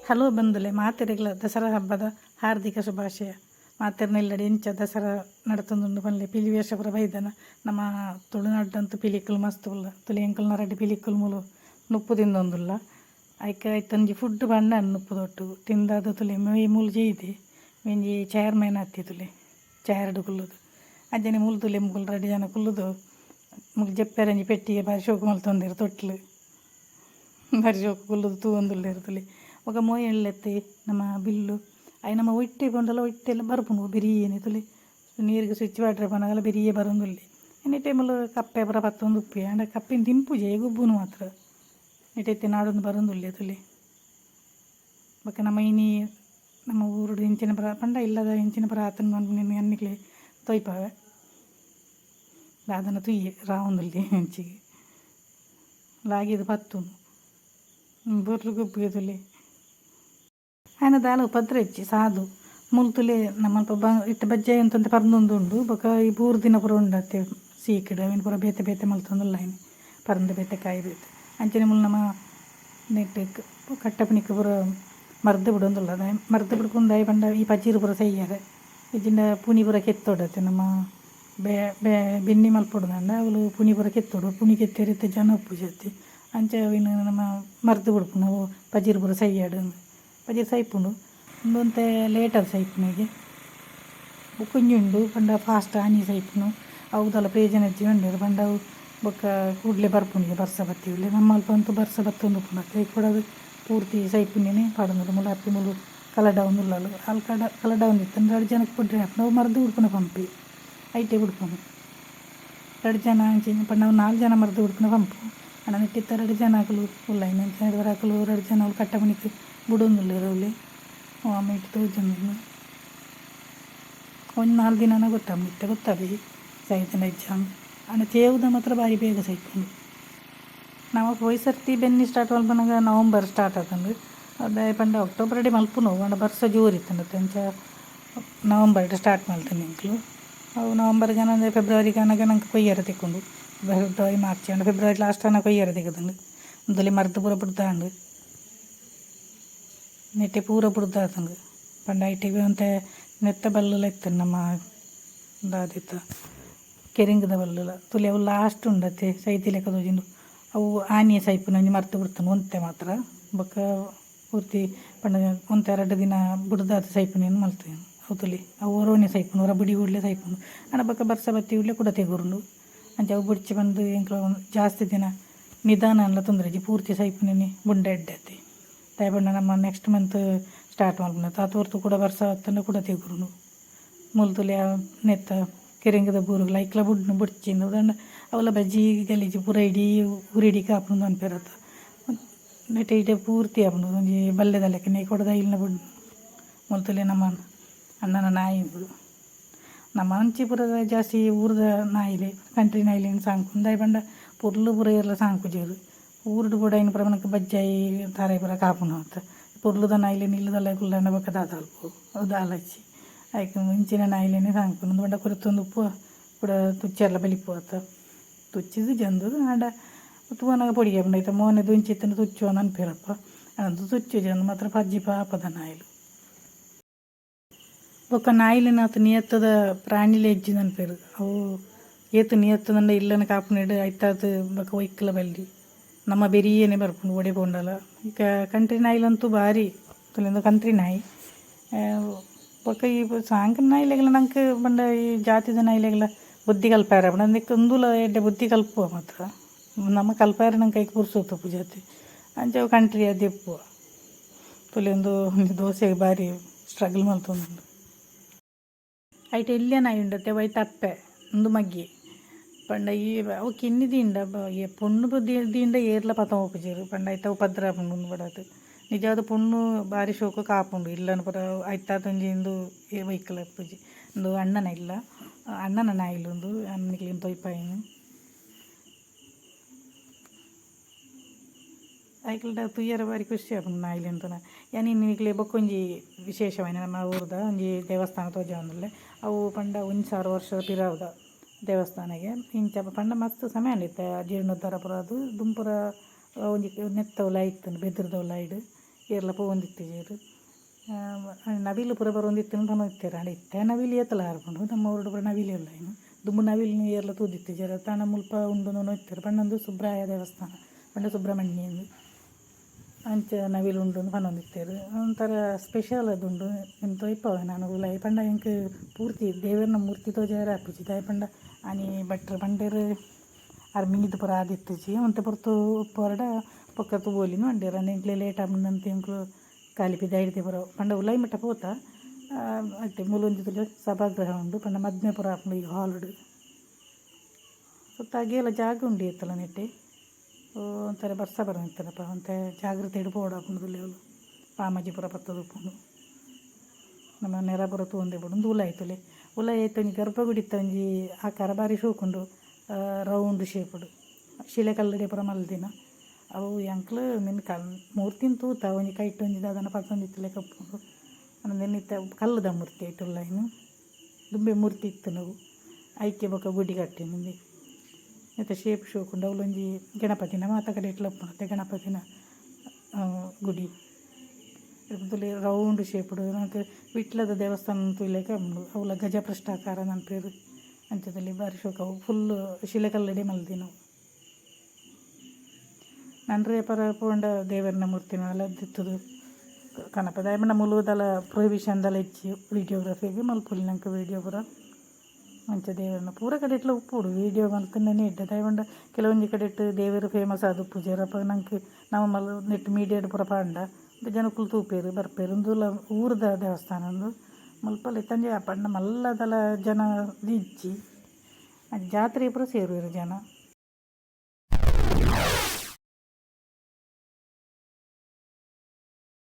Hello ಬಂಧುಲೆ, ಮಾತೆರೆಗ್ಲ Dasara ಹಬ್ಬದ ಹಾರ್ದಿಕ ಶುಭಾಶಯ. ಮಾತೆರ್ನೆಲ್ಲಡೆ ಎಂಚ ದಸರಾ ನಡತೊಂದುಂಡು ಪಂಡ್ಲೆ ಪಿಲಿ ವೇಷ ಪೂರ ಬೈದನ. ನಮ್ಮ ತುಳುನಾಡಂತೂ ಪಿಲಿಕುಲು ಮಸ್ತ್ ಉಲ್ಲ. ತುಲೆ ಎಂಕಲ್ನ ರಡ್ಡು ಪಿಲಿಕುಲು ಮೂಲು ನುಪ್ಪು ತಿಂದೊಂದುಲ್ಲ. ಆಯ್ತಂಜಿ ಫುಡ್ ಬಂಡ ನುಪ್ಪು ತೊಟ್ಟು ತಿಂದಾದ ತುಲೆ ಮೈ ಮೂಲು ಜೈದೆ ಮೆಂಜಿ ಚೇರ್ಮನ್ ಹತ್ತಿ ತುಲೆ ಚೇರ್ಡು ಕುಲ್ಲುದು ಅಜ್ಜನೆ ಮೂಲು ತುಲೆ ಮುಗುಲು 2 ಜನ ಕುಲ್ಲುದು ಮುಗು ಜೆಪ್ಪೆರಂಜಿ ಪೆಟ್ಟಿಗೆ ಬಾರಿ ಶೋಕು ಮಲ್ತೊಂದಿರು ತೊಟ್ಲು ಬಾರಿ ಶೋಕು ಕುಲ್ಲುದು ತೂವೊಂದುಲ್ಲೇರು ತುಲೆ ಒಗ ಮೋಯ ಎಳ್ಳೆತ್ತಿ ನಮ್ಮ ಬಿಲ್ಲು ಅಯ್ಯ ನಮ್ಮ ಒಟ್ಟೆ ಬಂದಲ್ಲ ಒಟ್ಟೆಲ್ಲ ಬರ್ಪುನು ಬಿರಿಯೇನೆ ತುಲೆ ನೀರಿಗೆ ಸ್ವಿಚ್ ವಾಟ್ರೆ ಪನಗಲ ಬಿರಿಯೇ ಬರೋಂದುಲ್ಲೆ ಎನಿ ಟೈಮಲ್ಲಿ ಕಪ್ಪೆ ಪುರ ಪತ್ತೊಂದು ಉಪ್ಪಿ ಅಂಡ ಕಪ್ಪಿನ ತಿಂಪುಜೆ ಗುಬ್ಬುನು ಮಾತ್ರ ನೆಟೆತ್ತಿ ನಾಡೊಂದು ಬರೋಂದುಲ್ಲೆ ತುಲೆ ಬೊಕ್ಕ ನಮ್ಮ ಇನಿ ನಮ್ಮ ಊರುಡು ಇಂಚಿನ ಪುರ ಪಂಡ ಇಲ್ಲದ ಇಂಚಿನ ಪುರ ಆತನ ಅನ್ನಿಕ್ಲೆ ತೊಯ್ಪಾವೆ ಅದನ್ನು ತುಯ್ಯೆ ರಾವೊಂದುಲ್ಲೆ ಹೆಂಚಿಗೆ ಲಾಗಿದು ಪತ್ತುನು ಬೊರ್ರು ಗುಬ್ಬಿಗೆ ತುಲೆ ಆಯ್ನ ದಾಲ ಪತ್ರ ಹೆಚ್ಚಿ ಸಾದು ಮುಲ್ತುಲೆ ನಮ್ಮ ಇಟ್ಟು ಬಜ್ಜಾಯಿ ಅಂತಂತ ಪರ್ದೊಂದುಂಡು ಬೊಕ ಈ 3 ದಿನ ಪೂರ ಉಂಡತ್ತೆ ಸೀಕಡು ಅವಿನ ಪೂರ ಬೇತೆ ಬೇತೆ ಮಲ್ತೊಂದುಲ್ಲ ಆಯ್ನ ಪರಂದ ಬೇತೆ ಕಾಯಿ ಬೇತೆ ಅಂಚನೆ ಮುಲ್ ನಮ್ಮ ನೆಟ್ಟು ಕಟ್ಟಪಣಿಕ್ಕೆ ಪೂರ ಮರ್ದು ಬಿಡೊಂದುಲ್ಲ ಅದ ಮರ್ದು ಬಿಡ್ಕೊಂಡು ಆಯ್ ಪಂಡ ಈ ಪಜೀರು ಪೂರ ಸೈಯ್ಯಾರೆ ಇಜಿಂದ ಪುನಿ ಪೂರ ಕೆತ್ತೊಡತ್ತೆ ನಮ್ಮ ಬೆನ್ನಿ ಮಲ್ಪೊಡ್ದಂಡ ಅವಳು ಪುನಿ ಪೂರ ಕೆತ್ತೊಡು ಪುನಿ ಕೆತ್ತಿರಿತ್ತೆ ಜನ ಉಪ್ಪುಜತ್ತಿ ಅಂಚ ಅವಿನ ನಮ್ಮ ಮರ್ದು ಬಿಡ್ಪು ನಾವು ಪಜೀರು ಪೂರ ಸೈಯ್ಯಾಡು ಪಜೀರು ಸೈಪುಂಡು ಒಂದೊಂತೆ ಲೇಟರ್ ಸೈಪುನಿಗೆ ಕುಂಜುಂಡು ಪಂಡ ಫಾಸ್ಟ್ ಆನಿ ಸೈಪುನು ಅವದಲ್ಲ ಪ್ರೇಜನ ಅಜ್ಜಿ ಉಂಡರು ಪಂಡ ಅವು ಬೊಕ್ಕ ಕೂಡಲೇ ಬರ್ಪುನಿಗೆ ಬರ್ಸ ಬತ್ತಿವಿಲ್ಲ ನಮ್ಮಲ್ಪ ಅಂತೂ ಬರ್ಸ ಬತ್ತೊಂದು ಪುನಕ್ಕೆ ಕೂಡ ಪೂರ್ತಿ ಸೈಪುನಿನೇ ಪಾಡೋದು ಮುಲ ಅಪ್ಪಿ ಮುಲು ಕಲಡ ಒಂದುಲ್ಲಲು ಅಲ್ಲಿ ಕಲಡ ಒಂದಿತ್ತು 2 ಜನಕ್ಕೆ ಬಿಡ್ರೆ ನಾವು ಮರ್ದು ಬಿಡ್ಪುನ ಪಂಪಿ ಐಟೆ ಬಿಡ್ಪುನು 2 ಜನ ಅಂಚಿನ ಪಂಡ ನಾವು 4 ಜನ ಮರ್ದು ಬಿಡ್ಪುನ ಪಂಪು ಅಣ್ಣ ನೆಟ್ಟಿತ್ತ 2 ಜನ ಹಾಕಲು ಉಲ್ಲ ಇನ್ನೊಂದು 2 ಹಾಕಲು 2 ಜನ ಅವ್ರು ಕಟ್ಟಮಣಿಕ್ಕೆ ಬಿಡೊಂದುಲ್ಲ ಇರೋಲಿ ಆಮೇಲೆ ತೋಜಂದು ಒಂದು 4 ದಿನನ ಗೊತ್ತಾಗ್ಬಿಟ್ಟೆ ಗೊತ್ತಾಗಿ ಸೈತನ ಎಕ್ಸಾಮ್ ಅಣ್ಣ ತೇವುದ ಮಾತ್ರ ಭಾರಿ ಬೇಗ ಸೈಕೊಂಡು ನಾವು ಹೋಯ್ಸರ್ತಿ ಬೆನ್ನಿ ಸ್ಟಾರ್ಟ್ ಮಲ್ಪನಾಗ ನವಂಬರ್ ಸ್ಟಾರ್ಟ್ ಆತಂದು ಅದೇ ಪಂಡ ಅಕ್ಟೋಬರ್ ಅಡಿ ಮಲ್ಪುನು ಪಂಡ ಬರ್ಸ ಜೋರಿತ್ತಂತೆ ಅಂಚ ನವಂಬರ್ ಸ್ಟಾರ್ಟ್ ಮಾಡ್ತೇನೆ ಇಂಕ್ಲು ಅವು ನವಂಬರ್ ಜನ ಅಂದರೆ ಫೆಬ್ರವರಿ ಕನಕ ನಂಗೆ ಕೊಯ್ಯರ ತೆಕ್ಕೊಂಡು February March and February last ಅನ್ನ ಕೊಯ್ಯರ ತೆಗೆದಂಡು ಒಂದಲ್ಲಿ ಮರ್ದು ಪೂರ ಬಿಡ್ತಾಂಡು ನೆಟ್ಟೆ ಪೂರ ಬಿಡ್ದಾತಂದು ಪಂಡ ಐಟಿಗೆ ಅಂತ ನೆತ್ತ ಬಲ್ಲುಲ ಇತ್ತು ನಮ್ಮ ದಾದಿತ್ತ ಕೆರಿಂಗದ ಬಲ್ಲುಲ ತುಲೆ ಅವು ಲಾಸ್ಟ್ ಉಂಡತ್ತೆ ಸೈತಿ ಲೆಕ್ಕ ತೋಜಿಂಡು ಅವು ಆನಿಯ ಸೈಪು ನಂಜಿ ಮರ್ತು ಬಿಡ್ತಾನೆ ಒಂತೆ ಮಾತ್ರ ಬೊಕ್ಕ ಪೂರ್ತಿ ಪಂಡ ಒಂತೆ 2 ದಿನ ಬಿಡ್ದಾದ ಸೈಪುನೇನು ಮಲ್ತೇನೆ ಅವು ತುಲೆ ಅವು ಓರೋಣೆ ಸೈಪುನು ಹೊರ ಬಿಡಿ ಉಡ್ಲೆ ಸೈಪುನು ಅಣ್ಣ ಬೊಕ್ಕ ಬರ್ಸ ಬತ್ತಿ ಉಡ್ಲೆ ಕೂಡ ತೆಗುರುಂಡು ಅಂಚೆ ಅವು ಬಿಡ್ಚಿ ಬಂದು ಎಂಕ್ಲು ಜಾಸ್ತಿ ದಿನ ನಿಧಾನ ಎಲ್ಲ ತೊಂದರೆ ಪೂರ್ತಿ ಸೈಪುನೇನೆ ಬುಂಡೆ ಎಡ್ಡತ್ತೆ ತಾಯ್ಬಣ್ಣ ನಮ್ಮ ನೆಕ್ಸ್ಟ್ ಮಂತ್ ಸ್ಟಾರ್ಟ್ ಮಾಡ್ಬೋದು ತಾತೋರ್ತು ಕೂಡ ಬರ್ಸ ಹೊತ್ತನ್ನು ಕೂಡ ತೆಗುರುನು ಮುಲ್ತುಲೆ ನೆತ್ತ ಕೆರೆಂಗದ ಬೂರುಗಳು ಐಕ್ಲ ಬುಡ್ನು ಬುಡ್ಚಿಂದು ಉದಂಡ ಅವಲ ಬಜ್ಜಿ ಗಲೀಜು ಪೂರ ಇಡೀ ಊರಿಡಿ ಕಾಪುಂದು ಅನ್ಪೇರತ್ತ ನೆಟ್ಟೆ ಇಡೀ ಪೂರ್ತಿ ಆಪುಂಡು ಒಂಜಿ ಬಲ್ಲೆದ ಲೆಕ್ಕ ನೇ ಕೊಡದ ಇಲ್ಲಿನ ಬುಡ್ನು ಮುಲ್ತುಲೆ ನಮ್ಮ ಅಣ್ಣನ ನಾಯಿ ನಮ್ಮ ಅಂಚಿ ಪೂರ ಜಾಸ್ತಿ ಊರದ ನಾಯಿಲೆ ಕಂಟ್ರಿ ನಾಯಿಲೇನು ಸಾಂಕು ದಾಯ್ ಬಂಡ ಪುರ್ಲು ಪೂರ ಇರಲ ಸಾಂಕುಜೇರು ಊರುಡು ಕೂಡ ಇನ್ನು ಪುರ ಮನಕ್ಕೆ ಬಜ್ಜಾಯಿ ತಾರೆ ಪೂರ ಕಾಪುನ ಅಂತ ಪುರ್ಲುದ ನಾಯಿಲೆ ನಿಲ್ಲುದಲ್ಲ ಕುಲ್ಲಂಡ ಬೊಕ್ಕ ದಾದಾಲ್ಪು ಅದು ದಾಲಚ್ಚಿ ಆಯ್ಕೆ ಮುಂಚಿನ ನಾಯಿಲೇನೆ ಸಾಂಕು ಒಂದು ಬಂಡ ಕುರಿತೊಂದು ಉಪ್ಪು ಕೂಡ ತುಚ್ಚೆಲ್ಲ ಬಲಿಪು ಆತ ತುಚ್ಚಿದು ಜಂದು ಆಡ ತೂವನಾಗ ಪೊಡಿಗೆ ಬಂಡೈತೆ ಮೋನೆ ದುಂಚಿತ್ತನ್ನು ತುಚ್ಚು ಅನ್ಪೇರಪ್ಪ ಅದು ತುಚ್ಚು ಜಂದು ಮಾತ್ರ ಪಜ್ಜಿ ಪಾಪದ ನಾಯಿಲು ಬೊಕ್ಕ ನಾಯಿಲಿನ ಆತ ನಿಯತ್ತದ ಪ್ರಾಣಿಲೆ ಹೆಜ್ಜಿನ ಅನ್ಪೇರು ಅವು ಏತು ನಿಯತ್ತದಂಡ ಇಲ್ಲನ ಕಾಪುನಿಡು ಆಯ್ತಾದ ಬೊಕ್ಕ ಒಯ್ಕಲ ಬಲ್ಲಿ ನಮ್ಮ ಬೆರಿಯೇನೆ ಬರ್ಪುಂಡು ಒಡೆ ಬೋಂಡಲ್ಲ ಈಗ ಕಂಟ್ರಿ ನಾಯಿಲಂತೂ ಭಾರಿ ತುಲಿಂದ ಕಂಟ್ರಿ ನಾಯಿ ಬೊಕ್ಕ ಈ ಸಾಂಕಿನ ನಾಯಿಲೆಗಳ ನಂಗೆ ಬಂಡ ಈ ಜಾತಿದ ನಾಯಿಲೆಗಳ ಬುದ್ಧಿ ಕಲ್ಪಾರ ಬಣ್ಣ ಅದಕ್ಕೆ ಒಂದುಲ ಎಡ್ಡೆ ಬುದ್ಧಿ ಕಲ್ಪುವ ಮಾತ್ರ ನಮ್ಮ ಕಲ್ಪಾರ ನಂಗೆ ಕೈಗೆ ಪುರ್ಸೋತು ಪೂಜಾತಿ ಅಂಚೆ ಕಂಟ್ರಿ ಅದೆಪ್ಪುವ ತುಲಿಯೊಂದು ದೋಸೆಗೆ ಭಾರಿ ಸ್ಟ್ರಗಲ್ ಮಲ್ತೊಂದು ಐಟೆ ಇಲ್ಲೇ ನಾಯಿ ಉಂಡತ್ತೆ ವೈ ತಪ್ಪೆ ಒಂದು ಮಗ್ಗಿ ಪಂಡ ಈ ಅವು ಕಿನ್ನಿದಿಂಡ ಪೊಣ್ಣು ಬುದ್ಧಿಂಡ ಏರ್ಲ ಪತ ಹೋಪುಜೇರು ಪಂಡ ಐತ ಉಪದ್ರ ಪುಂಡು ಬಡದು ನಿಜವಾದ ಪುಣ್ಣು ಭಾರಿ ಶೋಕು ಕಾಪುಂಡು ಇಲ್ಲನ ಪುರ ಐತಾತೊಂಜಿಂದು ವೈಕಲ ಪೂಜಿ ಒಂದು ಅಣ್ಣನ ಇಲ್ಲ ಅಣ್ಣನ ನಾಯಿಲೊಂದು ಅಣ್ಣನಿಗೆ ತೊಯ್ಪಾಯಿನು ಐಕಲ್ಡ ತುಯ್ಯರ ಬಾರಿ ಖುಷಿ ಆಪುಂಡು ನಾಯಿಲೆ ಅಂತನ ಯಾನಿ ನಿಕ್ಲೆ ಬೊಕ್ಕೊಂಜಿ ವಿಶೇಷವಾಯಿನ ನಮ್ಮ ಊರದ ಒಂಜಿ ದೇವಸ್ಥಾನ ತೋಜಾವನಲ್ಲೇ ಅವು ಪಂಡ 1000 ವರ್ಷದ ಪಿರಾವುದ ದೇವಸ್ಥಾನಗೆ ಇಂಚ ಪಂಡ ಮಸ್ತ್ ಸಮಯ ಅಂಡಿತ್ತೆ ಜೀರ್ಣೋದ್ಧಾರ ಪುರ ಅದು ದುಂಪುರ ಒಂಜಿ ನೆತ್ತವಲ ಇತ್ತು ಬೆದ್ರದವಲ ಐಡು ಏರ್ಲ ಪೋವಂದಿತ್ತೇರು ನವಿಲು ಪೂರ ಬರೋಂದಿತ್ತು ಪನ ಇತ್ತೇರು ಆಡೆ ಇತ್ತೆ ನವಿಲು ಏತಲ ಹಾರ್ಕೊಂಡು ನಮ್ಮ ಊರು ಪೂರ ನವಿಲು ಇಲ್ಲ ಇನ್ನು ದುಂಬು ನವಿಲು ಏರ್ಲ ತೂದಿತ್ತೇರು ತಾನ ಮುಲ್ಪ ಉಂಡು ಇತ್ತೇರು ಪಂಡೊಂದು ಸುಬ್ರಾಯ ದೇವಸ್ಥಾನ ಪಂಡ ಸುಬ್ರಹ್ಮಣ್ಯ ಅಂಚ ನವಿಲು ಉಂಡು ಪನೊಂದಿತ್ತೇರು ಒಂಥರ ಸ್ಪೆಷಲ್ ಅದುಂಡು ಎಂತ ಇಪ್ಪವ ನಾನು ಉಲಾಯಿ ಪಂಡ ಎಂಕ್ ಪೂರ್ತಿ ದೇವರನ ಮೂರ್ತಿ ತೋಜಾರ ಹಾಪಿಚಿದ ಪಂಡ ಆನಿ ಭಟ್ರು ಪಂಡೇರು ಅರ್ಮಿಂಗಿದ್ದು ಪುರ ಆದಿತ್ತಿಜಿ ಒಂತೆ ಪುರತು ಉಪ್ಪುವರಡ ಪೊಕ್ಕ ತೂಬೋಲಿನ ಅಂಡೇರು ಎಂಕ್ಲೆ ಲೇಟ್ ಆಪುಂಡಂತ ಎಂಕ್ಲು ಕಾಲಿಪಿದ ಹಿಡಿತೆ ಪುರ ಪಂಡ ಉಲಾಯಿ ಮಟ್ಟ ಪೋತ ಅತ್ತೆ ಮೂಲೊಂದಿತ್ತು ಸಭಾಗೃಹ ಉಂಡು ಪಂಡ ಮದ್ಮೆ ಪುರ ಆಪುಂಡು ಈ ಹಾಲ್ಡ್ ಸುತ್ತಾಗೆಲ್ಲ ಜಾಗ ಉಂಡು ಇತ್ತಲ್ಲ ನೆಟ್ಟೆ ಒಂಥರ ಬರ್ಸ ಬರೋಂತಾರಪ್ಪ ಒಂತೆ ಜಾಗ್ರತೆ ಹಿಡು ಪೋಡಾಪುಂಡು ತುಲೆಗಳು ಪಾಮಜಿಪುರ ಪತ್ತದ ಉಪ್ಪುಂಡು ನಮ್ಮ ನೆರಪುರ ತೂಂದೆ ಬಿಡು ಉಲಾಯ್ತುಲೆ ಉಲಾಯಿ ಆಯ್ತು ಒಂಜಿ ಗರ್ಭಗುಡಿ ಇತ್ತ ಒಂಜಿ ಆಕಾರ ಬಾರಿ ಶೋಕುಂಡು ರೌಂಡ್ ಶೇಪುಡು ಶಿಲೆ ಕಲ್ಲಡೆ ಪುರ ಮಲ್ದಿನ ಅವು ಎಂಕ್ಲು ನಿನ್ನ ಮೂರ್ತಿನ ತೂತ ಒಂಜಿ ಕೈಟ್ ಒಂಜಿ ದಾದನ ಪತ್ತೊಂದಿತ್ತಲೆ ಕಪ್ಪುಂಡು ನಿನ್ನಿತ್ತ ಕಲ್ಲದ ಮೂರ್ತಿ ಆಯ್ತು ಉಲಾಯಿನು ದುಂಬೆ ಮೂರ್ತಿ ಇತ್ತು ನಾವು ಐಕ್ಯ ಬೊಕ್ಕ ಗುಡಿ ಕಟ್ಟಿ ನಿಂದೆ ಮತ್ತು ಶೇಪ್ ಶೋಕುಂಡು ಅವಳೊಂಜಿ ಗಣಪತಿನ ಮಾತ ಕಡೆ ಇಟ್ಲಪ್ಪುತ್ತೆ ಗಣಪತಿನ ಗುಡಿ ತುಲೆ ರೌಂಡ್ ಶೇಪ್ಡು ನನಗೆ ವಿಟ್ಲದ ದೇವಸ್ಥಾನ ತುಲೆಕ ಉಂಡು ಅವಳ ಗಜಪ್ರಷ್ಟಾಕಾರ ನನ್ನ ಪೇರು ಅಂಚದಲ್ಲಿ ಬಾರಿ ಶೋಕ ಅವು ಫುಲ್ಲು ಶಿಲೆಕಲ್ಲಡೆ ಮಲ್ದಿ ನಾವು ನನ್ರೆ ಪರ ಪೋಂಡ ದೇವರನ ಮೂರ್ತಿನೆಲ್ಲ ದಿತ್ತದು ಕನಪ ದಯಮಂಡ ಮುಳುವುದಲ್ಲ ಪ್ರೊಹಿಬಿಷನ್ದಲ್ಲ ಹೆಚ್ಚಿ ವೀಡಿಯೋಗ್ರಫಿಗೆ ಮಲ್ಪುಲಿ ನಂಗೆ ವೀಡಿಯೋ ಪೂರ ಮಂಚ ದೇವರನ್ನ ಪೂರ ಕಡೆ ಇಟ್ಲ ಉಪ್ಪುಡು ವೀಡಿಯೋ ಮಲ್ತನೇ ಇಡ್ಡೆ ದಯವಂಡ ಕೆಲವೊಂದು ಕಡೆ ಇಟ್ಟು ದೇವರು ಫೇಮಸ್ ಆದ ಪೂಜೆರಪ್ಪ ನಂಗೆ ನಾವು ಮಲ್ ನೆಟ್ಟು ಮೀಡಿಯಾಡ್ ಪೂರ ಪಾಂಡ ಜನಕ್ಕುಲು ತೂಪೇರು ಬರ್ಪೇರು ಒಂದುಲ ಊರದ ದೇವಸ್ಥಾನ ಒಂದು ಮುಲ್ಪಲ್ಲಿ ತಂಜೆ ಪಂಡ ಮಲ್ಲದಲ ಜನ ದಿಜ್ಜಿ ಅದು ಜಾತ್ರೆ ಪೂರ ಸೇರುವರು ಜನ